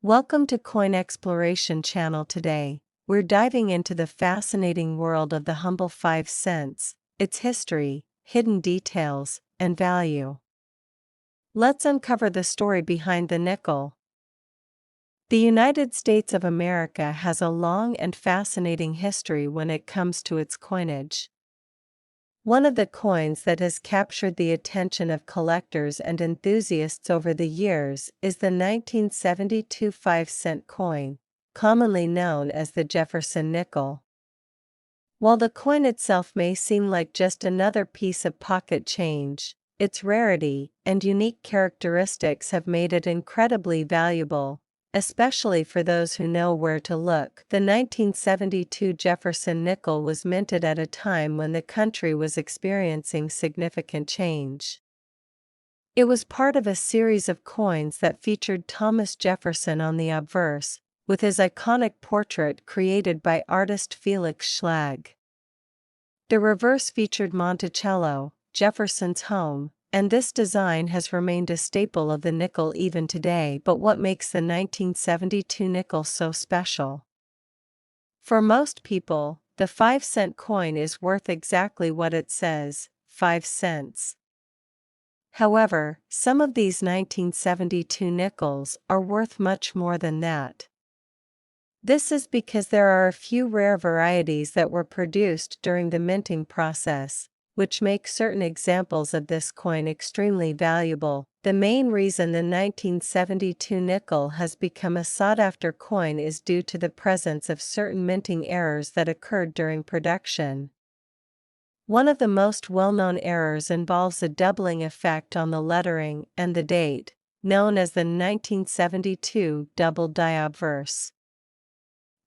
Welcome to Coin Exploration Channel today. We're diving into the fascinating world of the humble 5 cents, its history, hidden details, and value. Let's uncover the story behind the nickel. The United States of America has a long and fascinating history when it comes to its coinage. One of the coins that has captured the attention of collectors and enthusiasts over the years is the 1972 5-cent coin, commonly known as the Jefferson nickel. While the coin itself may seem like just another piece of pocket change, its rarity and unique characteristics have made it incredibly valuable, especially for those who know where to look. The 1972 Jefferson nickel was minted at a time when the country was experiencing significant change. It was part of a series of coins that featured Thomas Jefferson on the obverse, with his iconic portrait created by artist Felix Schlag. The reverse featured Monticello, Jefferson's home, and this design has remained a staple of the nickel even today. But what makes the 1972 nickel so special? For most people, the 5-cent coin is worth exactly what it says, 5 cents. However, some of these 1972 nickels are worth much more than that. This is because there are a few rare varieties that were produced during the minting process, which make certain examples of this coin extremely valuable. The main reason the 1972 nickel has become a sought-after coin is due to the presence of certain minting errors that occurred during production. One of the most well-known errors involves a doubling effect on the lettering and the date, known as the 1972 double die obverse.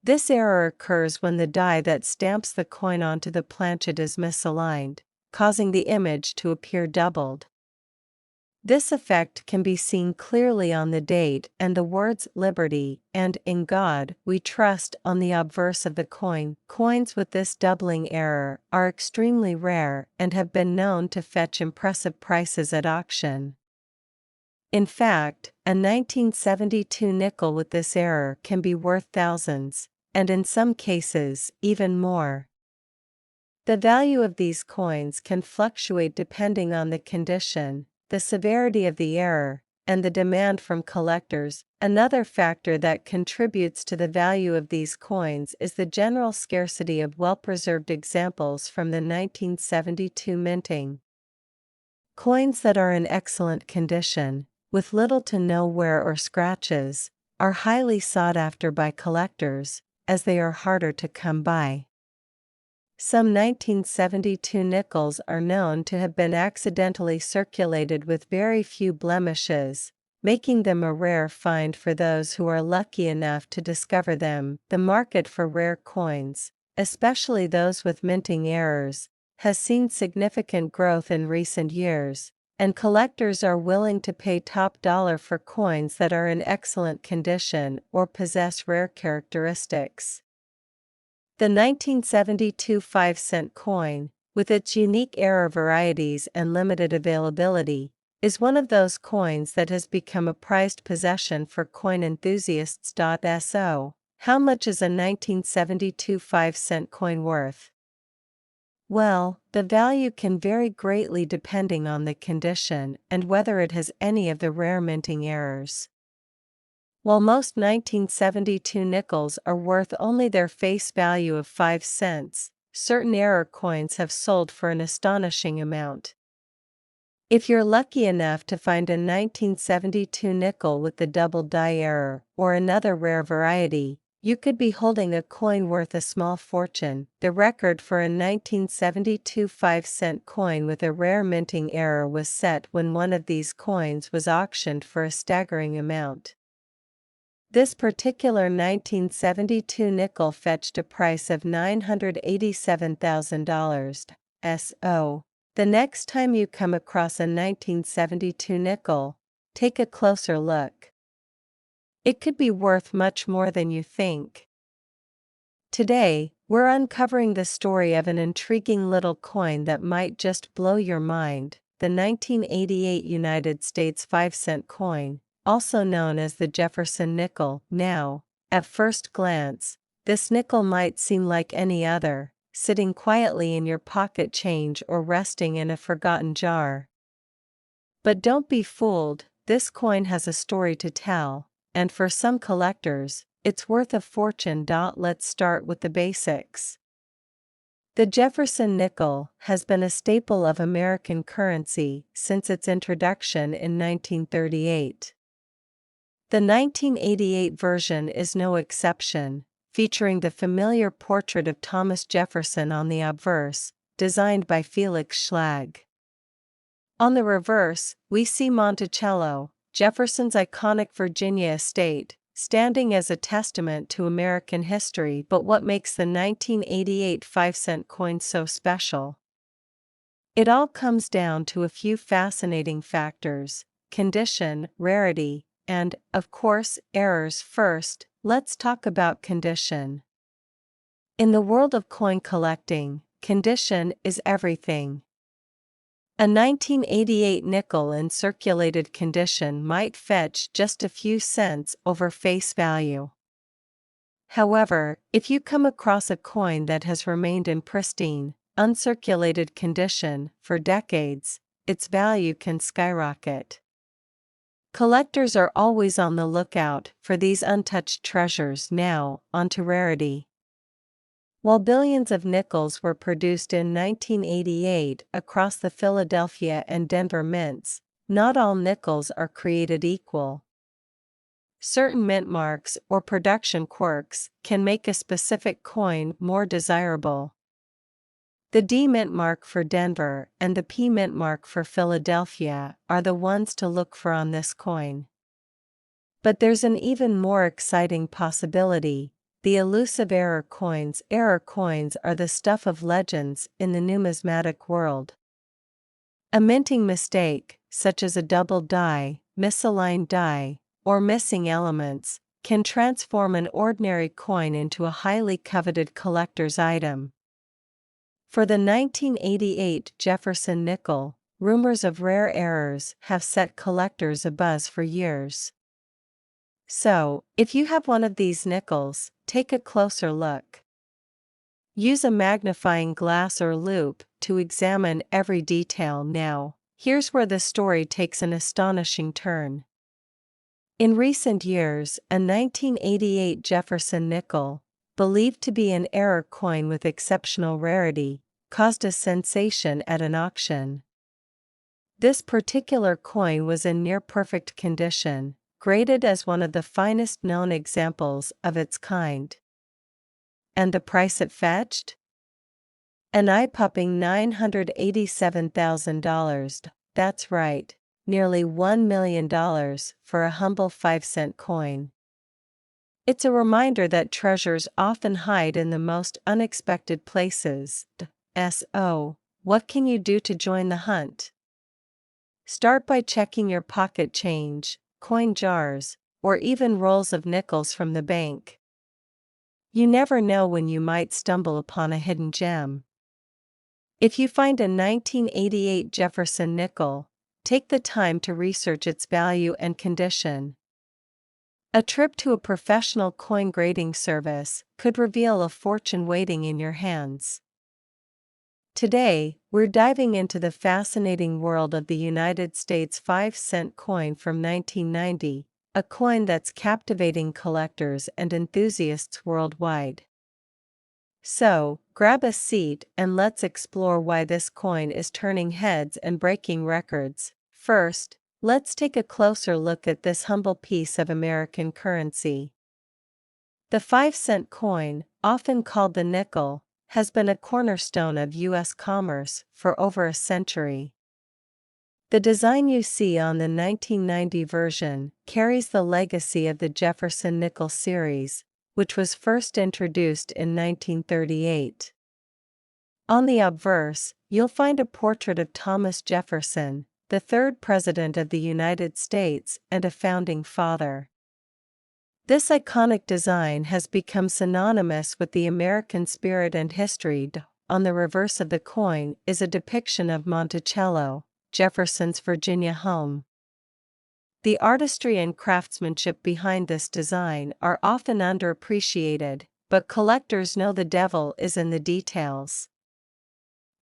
This error occurs when the die that stamps the coin onto the planchet is misaligned, causing the image to appear doubled. This effect can be seen clearly on the date and the words "Liberty" and "In God We Trust" on the obverse of the coin. Coins with this doubling error are extremely rare and have been known to fetch impressive prices at auction. In fact, a 1972 nickel with this error can be worth thousands, and in some cases, even more. The value of these coins can fluctuate depending on the condition, the severity of the error, and the demand from collectors. Another factor that contributes to the value of these coins is the general scarcity of well-preserved examples from the 1972 minting. Coins that are in excellent condition, with little to no wear or scratches, are highly sought after by collectors, as they are harder to come by. Some 1972 nickels are known to have been accidentally circulated with very few blemishes, making them a rare find for those who are lucky enough to discover them. The market for rare coins, especially those with minting errors, has seen significant growth in recent years, and collectors are willing to pay top dollar for coins that are in excellent condition or possess rare characteristics. The 1972 5-cent coin, with its unique error varieties and limited availability, is one of those coins that has become a prized possession for coin enthusiasts. So, how much is a 1972 5-cent coin worth? Well, the value can vary greatly depending on the condition and whether it has any of the rare minting errors. While most 1972 nickels are worth only their face value of 5 cents, certain error coins have sold for an astonishing amount. If you're lucky enough to find a 1972 nickel with the double die error or another rare variety, you could be holding a coin worth a small fortune. The record for a 1972 5-cent coin with a rare minting error was set when one of these coins was auctioned for a staggering amount. This particular 1972 nickel fetched a price of $987,000. So, the next time you come across a 1972 nickel, take a closer look. It could be worth much more than you think. Today, we're uncovering the story of an intriguing little coin that might just blow your mind, the 1988 United States 5-cent coin, also known as the Jefferson nickel. Now, at first glance, this nickel might seem like any other, sitting quietly in your pocket change or resting in a forgotten jar. But don't be fooled, this coin has a story to tell, and for some collectors, it's worth a fortune. Let's start with the basics. The Jefferson nickel has been a staple of American currency since its introduction in 1938. The 1988 version is no exception, featuring the familiar portrait of Thomas Jefferson on the obverse, designed by Felix Schlag. On the reverse, we see Monticello, Jefferson's iconic Virginia estate, standing as a testament to American history. But what makes the 1988 5-cent coin so special? It all comes down to a few fascinating factors: condition, rarity, and, of course, errors. First, let's talk about condition. In the world of coin collecting, condition is everything. A 1988 nickel in circulated condition might fetch just a few cents over face value. However, if you come across a coin that has remained in pristine, uncirculated condition for decades, its value can skyrocket. Collectors are always on the lookout for these untouched treasures. Now, onto rarity. While billions of nickels were produced in 1988 across the Philadelphia and Denver mints, not all nickels are created equal. Certain mint marks or production quirks can make a specific coin more desirable. The D mint mark for Denver and the P mint mark for Philadelphia are the ones to look for on this coin. But there's an even more exciting possibility: the elusive error coins. Error coins are the stuff of legends in the numismatic world. A minting mistake, such as a double die, misaligned die, or missing elements, can transform an ordinary coin into a highly coveted collector's item. For the 1988 Jefferson nickel, rumors of rare errors have set collectors abuzz for years. So, if you have one of these nickels, take a closer look. Use a magnifying glass or loupe to examine every detail. Now, here's where the story takes an astonishing turn. In recent years, a 1988 Jefferson nickel, believed to be an error coin with exceptional rarity, caused a sensation at an auction. This particular coin was in near-perfect condition, graded as one of the finest known examples of its kind. And the price it fetched? An eye-popping $987,000. That's right, nearly $1 million for a humble 5-cent coin. It's a reminder that treasures often hide in the most unexpected places. So, what can you do to join the hunt? Start by checking your pocket change, coin jars, or even rolls of nickels from the bank. You never know when you might stumble upon a hidden gem. If you find a 1988 Jefferson nickel, take the time to research its value and condition. A trip to a professional coin grading service could reveal a fortune waiting in your hands. Today, we're diving into the fascinating world of the United States 5-cent coin from 1990, a coin that's captivating collectors and enthusiasts worldwide. So, grab a seat and let's explore why this coin is turning heads and breaking records. First, let's take a closer look at this humble piece of American currency. The 5-cent coin, often called the nickel, has been a cornerstone of U.S. commerce for over a century. The design you see on the 1990 version carries the legacy of the Jefferson nickel series, which was first introduced in 1938. On the obverse, you'll find a portrait of Thomas Jefferson, the third President of the United States and a founding father. This iconic design has become synonymous with the American spirit and history. On the reverse of the coin is a depiction of Monticello, Jefferson's Virginia home. The artistry and craftsmanship behind this design are often underappreciated, but collectors know the devil is in the details.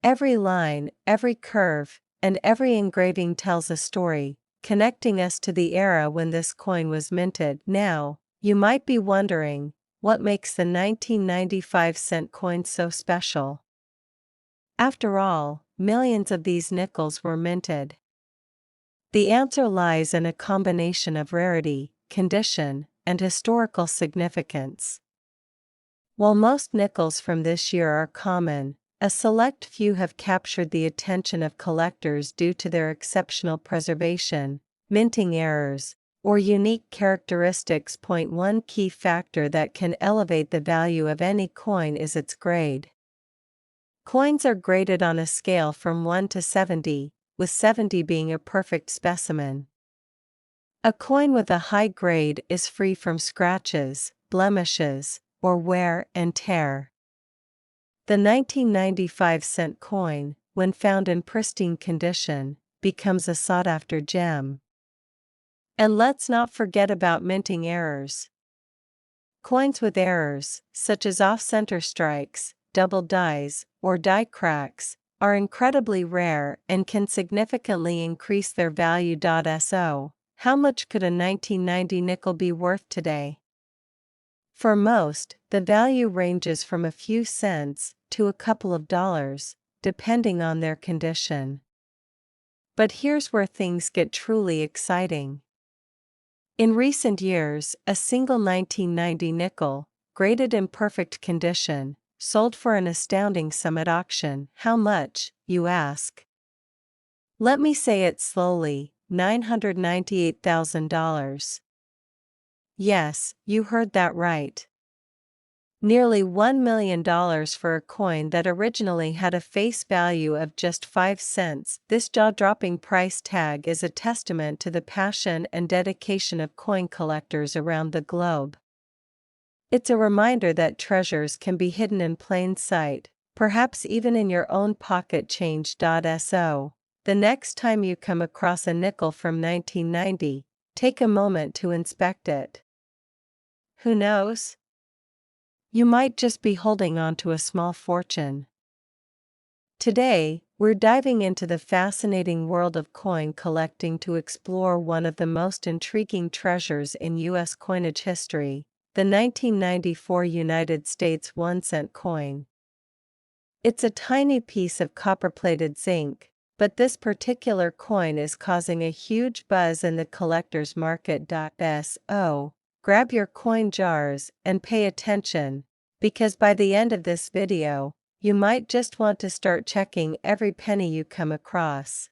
Every line, every curve, and every engraving tells a story, connecting us to the era when this coin was minted. Now, you might be wondering, what makes the 1995-cent coin so special? After all, millions of these nickels were minted. The answer lies in a combination of rarity, condition, and historical significance. While most nickels from this year are common, a select few have captured the attention of collectors due to their exceptional preservation, minting errors, or unique characteristics. One key factor that can elevate the value of any coin is its grade. Coins are graded on a scale from 1 to 70, with 70 being a perfect specimen. A coin with a high grade is free from scratches, blemishes, or wear and tear. The 1995-cent coin, when found in pristine condition, becomes a sought-after gem. And let's not forget about minting errors. Coins with errors, such as off-center strikes, double dies, or die cracks, are incredibly rare and can significantly increase their value. So, how much could a 1990 nickel be worth today? For most, the value ranges from a few cents to a couple of dollars, depending on their condition. But here's where things get truly exciting. In recent years, a single 1990 nickel, graded in perfect condition, sold for an astounding sum at auction. How much, you ask? Let me say it slowly, $998,000. Yes, you heard that right. Nearly $1 million for a coin that originally had a face value of just 5 cents. This jaw-dropping price tag is a testament to the passion and dedication of coin collectors around the globe. It's a reminder that treasures can be hidden in plain sight, perhaps even in your own pocket change. So, the next time you come across a nickel from 1990, take a moment to inspect it. Who knows? You might just be holding on to a small fortune. Today, we're diving into the fascinating world of coin collecting to explore one of the most intriguing treasures in U.S. coinage history, the 1994 United States 1-cent coin. It's a tiny piece of copper-plated zinc, but this particular coin is causing a huge buzz in the collector's market. So, grab your coin jars and pay attention, because by the end of this video, you might just want to start checking every penny you come across.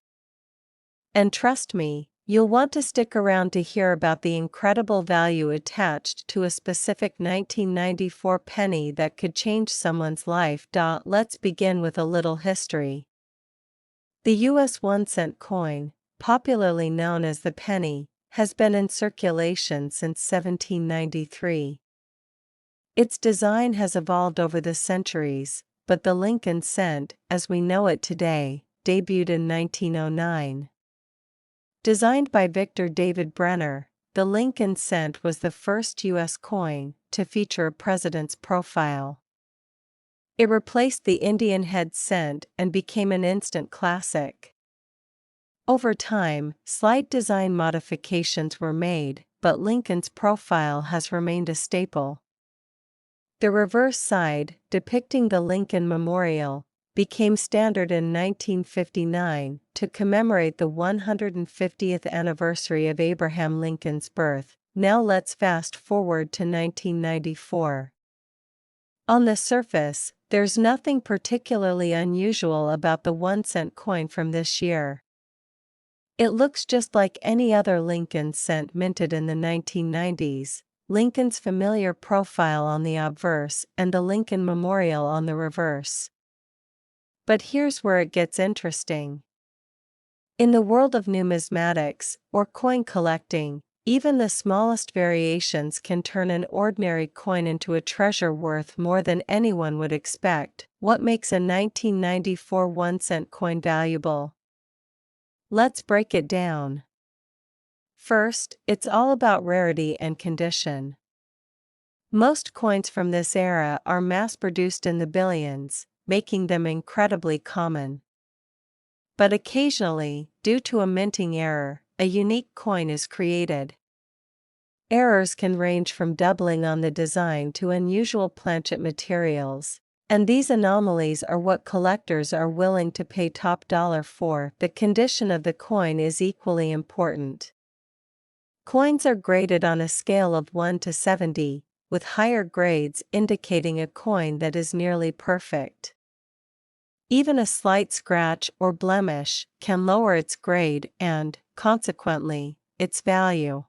And trust me, you'll want to stick around to hear about the incredible value attached to a specific 1994 penny that could change someone's life. Let's begin with a little history. The U.S. 1-cent coin, popularly known as the penny, has been in circulation since 1793. Its design has evolved over the centuries, but the Lincoln cent, as we know it today, debuted in 1909. Designed by Victor David Brenner, the Lincoln cent was the first U.S. coin to feature a president's profile. It replaced the Indian head cent and became an instant classic. Over time, slight design modifications were made, but Lincoln's profile has remained a staple. The reverse side, depicting the Lincoln Memorial, became standard in 1959 to commemorate the 150th anniversary of Abraham Lincoln's birth. Now let's fast forward to 1994. On the surface, there's nothing particularly unusual about the 1-cent coin from this year. It looks just like any other Lincoln cent minted in the 1990s, Lincoln's familiar profile on the obverse and the Lincoln Memorial on the reverse. But here's where it gets interesting. In the world of numismatics, or coin collecting, even the smallest variations can turn an ordinary coin into a treasure worth more than anyone would expect. What makes a 1994 1-cent coin valuable? Let's break it down. First, it's all about rarity and condition. Most coins from this era are mass-produced in the billions, making them incredibly common. But occasionally, due to a minting error, a unique coin is created. Errors can range from doubling on the design to unusual planchet materials, and these anomalies are what collectors are willing to pay top dollar for. The condition of the coin is equally important. Coins are graded on a scale of 1 to 70, with higher grades indicating a coin that is nearly perfect. Even a slight scratch or blemish can lower its grade and, consequently, its value.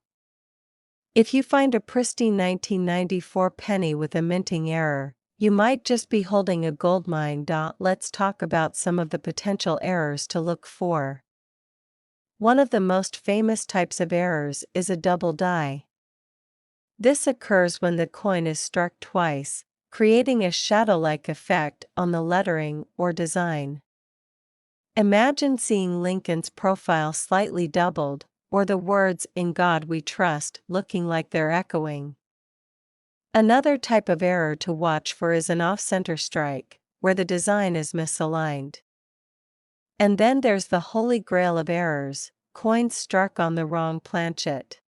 If you find a pristine 1994 penny with a minting error, you might just be holding a goldmine. Let's talk about some of the potential errors to look for. One of the most famous types of errors is a double die. This occurs when the coin is struck twice, creating a shadow-like effect on the lettering or design. Imagine seeing Lincoln's profile slightly doubled, or the words "In God We Trust" looking like they're echoing. Another type of error to watch for is an off-center strike, where the design is misaligned. And then there's the holy grail of errors, coins struck on the wrong planchet.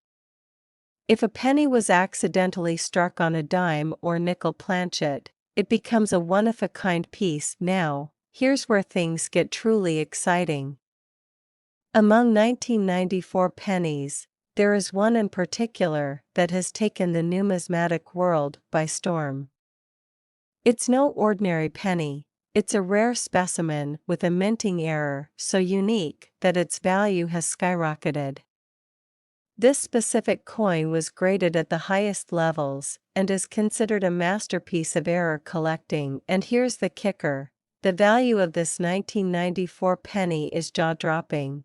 If a penny was accidentally struck on a dime or nickel planchet, it becomes a one-of-a-kind piece. Now, here's where things get truly exciting. Among 1994 pennies, there is one in particular that has taken the numismatic world by storm. It's no ordinary penny, it's a rare specimen with a minting error so unique that its value has skyrocketed. This specific coin was graded at the highest levels and is considered a masterpiece of error collecting. And here's the kicker: the value of this 1994 penny is jaw-dropping.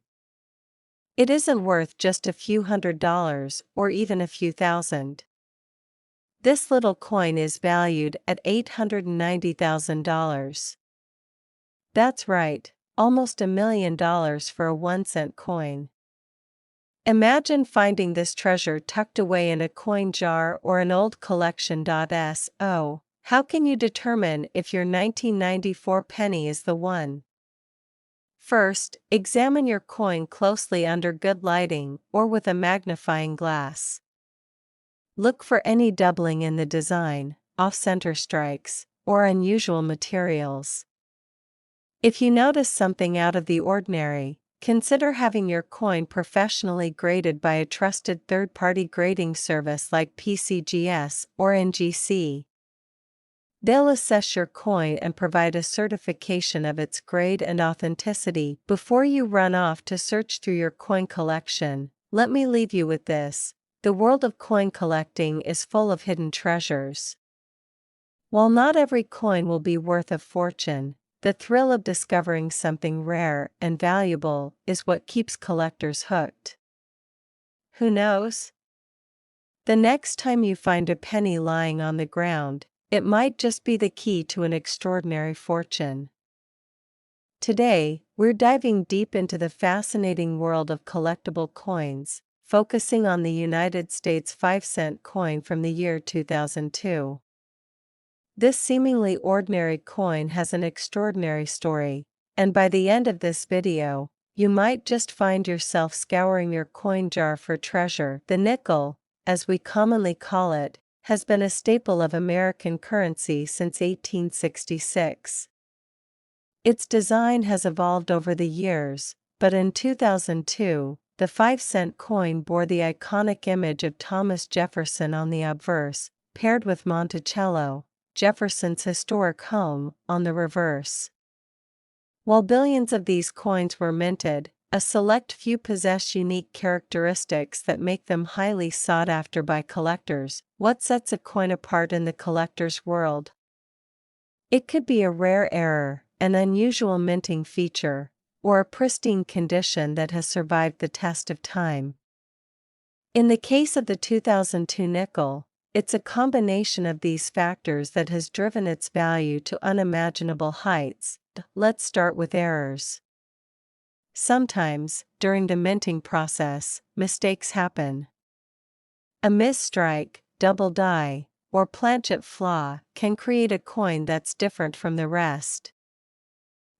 It isn't worth just a few $100s or even a few thousand. This little coin is valued at $890,000. That's right, almost $1 million for a 1-cent coin. Imagine finding this treasure tucked away in a coin jar or an old collection. So, how can you determine if your 1994 penny is the one? First, examine your coin closely under good lighting or with a magnifying glass. Look for any doubling in the design, off-center strikes, or unusual materials. If you notice something out of the ordinary, consider having your coin professionally graded by a trusted third-party grading service like PCGS or NGC. They'll assess your coin and provide a certification of its grade and authenticity. Before you run off to search through your coin collection, let me leave you with this: the world of coin collecting is full of hidden treasures. While not every coin will be worth a fortune, the thrill of discovering something rare and valuable is what keeps collectors hooked. Who knows? The next time you find a penny lying on the ground, it might just be the key to an extraordinary fortune. Today, we're diving deep into the fascinating world of collectible coins, focusing on the United States 5-cent coin from the year 2002. This seemingly ordinary coin has an extraordinary story, and by the end of this video, you might just find yourself scouring your coin jar for treasure. The nickel, as we commonly call it, has been a staple of American currency since 1866. Its design has evolved over the years, but in 2002, the 5-cent coin bore the iconic image of Thomas Jefferson on the obverse, paired with Monticello, Jefferson's historic home, on the reverse. While billions of these coins were minted, a select few possess unique characteristics that make them highly sought after by collectors. What sets a coin apart in the collector's world? It could be a rare error, an unusual minting feature, or a pristine condition that has survived the test of time. In the case of the 2002 nickel, it's a combination of these factors that has driven its value to unimaginable heights. Let's start with errors. Sometimes, during the minting process, mistakes happen. A misstrike, double die, or planchet flaw can create a coin that's different from the rest.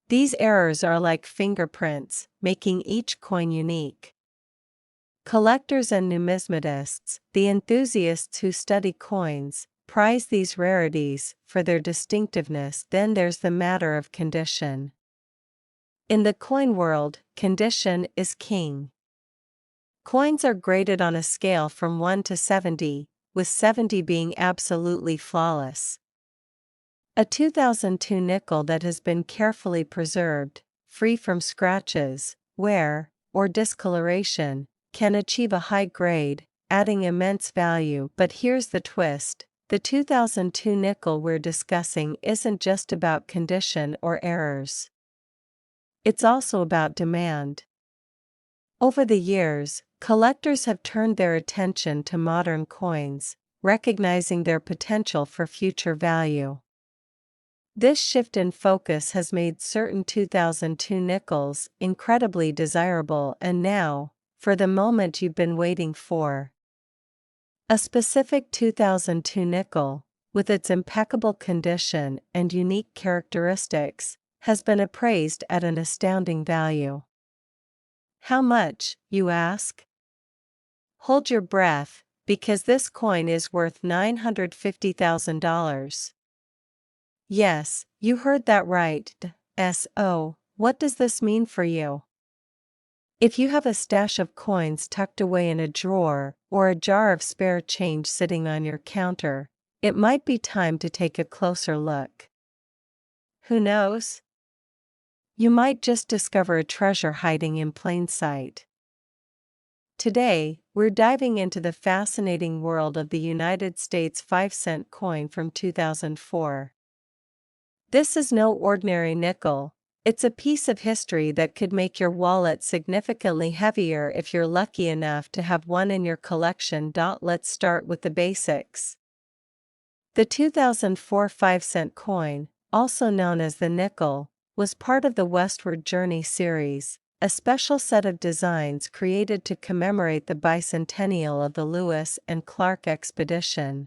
These errors are like fingerprints, making each coin unique. Collectors and numismatists, the enthusiasts who study coins, prize these rarities for their distinctiveness. Then there's the matter of condition. In the coin world, condition is king. Coins are graded on a scale from 1 to 70, with 70 being absolutely flawless. A 2002 nickel that has been carefully preserved, free from scratches, wear, or discoloration, can achieve a high grade, adding immense value. But here's the twist: the 2002 nickel we're discussing isn't just about condition or errors. It's also about demand. Over the years, collectors have turned their attention to modern coins, recognizing their potential for future value. This shift in focus has made certain 2002 nickels incredibly desirable, and now, for the moment you've been waiting for. A specific 2002 nickel, with its impeccable condition and unique characteristics, has been appraised at an astounding value. How much, you ask? Hold your breath, because this coin is worth $950,000. Yes, you heard that right. So, what does this mean for you? If you have a stash of coins tucked away in a drawer, or a jar of spare change sitting on your counter, it might be time to take a closer look. Who knows? You might just discover a treasure hiding in plain sight. Today, we're diving into the fascinating world of the United States 5-cent coin from 2004. This is no ordinary nickel. It's a piece of history that could make your wallet significantly heavier if you're lucky enough to have one in your collection. Let's start with the basics. The 2004 5-cent coin, also known as the nickel, was part of the Westward Journey series, a special set of designs created to commemorate the bicentennial of the Lewis and Clark expedition.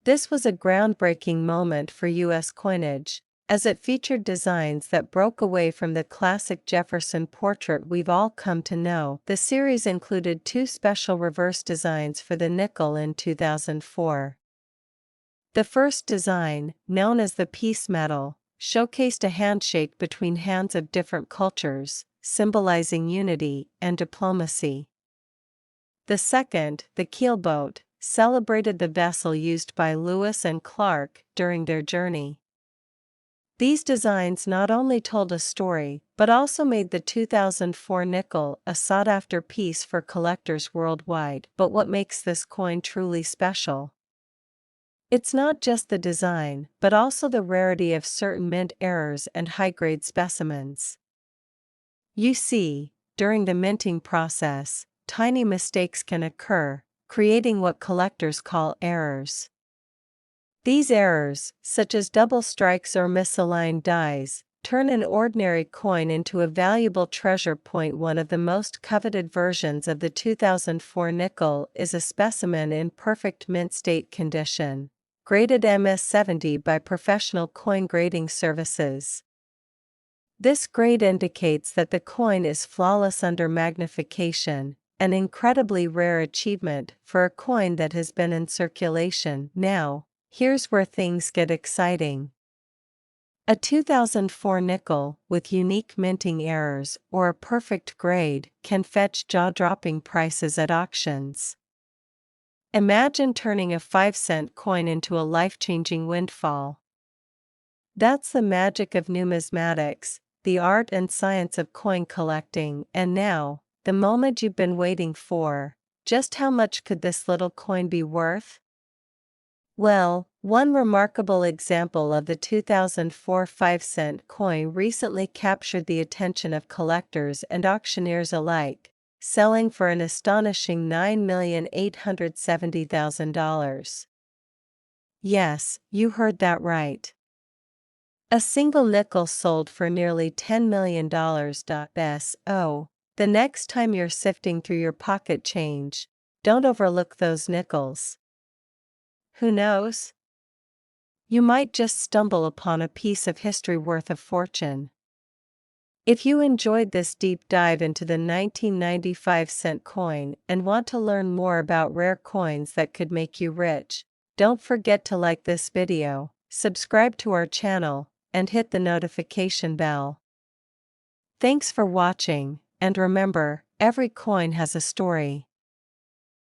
This was a groundbreaking moment for U.S. coinage, as it featured designs that broke away from the classic Jefferson portrait we've all come to know. The series included two special reverse designs for the nickel in 2004. The first design, known as the peace medal, showcased a handshake between hands of different cultures, symbolizing unity and diplomacy. The second, the keelboat, celebrated the vessel used by Lewis and Clark during their journey. These designs not only told a story, but also made the 2004 nickel a sought-after piece for collectors worldwide. But what makes this coin truly special? It's not just the design, but also the rarity of certain mint errors and high-grade specimens. You see, during the minting process, tiny mistakes can occur, creating what collectors call errors. These errors, such as double strikes or misaligned dies, turn an ordinary coin into a valuable treasure. One of the most coveted versions of the 2004 nickel is a specimen in perfect mint state condition, graded MS70 by Professional Coin Grading Services. This grade indicates that the coin is flawless under magnification, an incredibly rare achievement for a coin that has been in circulation. Now, here's where things get exciting. A 2004 nickel with unique minting errors or a perfect grade can fetch jaw-dropping prices at auctions. Imagine turning a 5-cent coin into a life-changing windfall. That's the magic of numismatics, the art and science of coin collecting. And now, the moment you've been waiting for: just how much could this little coin be worth? Well, one remarkable example of the 2004 5-cent coin recently captured the attention of collectors and auctioneers alike, selling for an astonishing $9,870,000. Yes, you heard that right. A single nickel sold for nearly $10 million. So, the next time you're sifting through your pocket change, don't overlook those nickels. Who knows? You might just stumble upon a piece of history worth a fortune. If you enjoyed this deep dive into the 1995-cent coin and want to learn more about rare coins that could make you rich, don't forget to like this video, subscribe to our channel, and hit the notification bell. Thanks for watching, and remember, every coin has a story.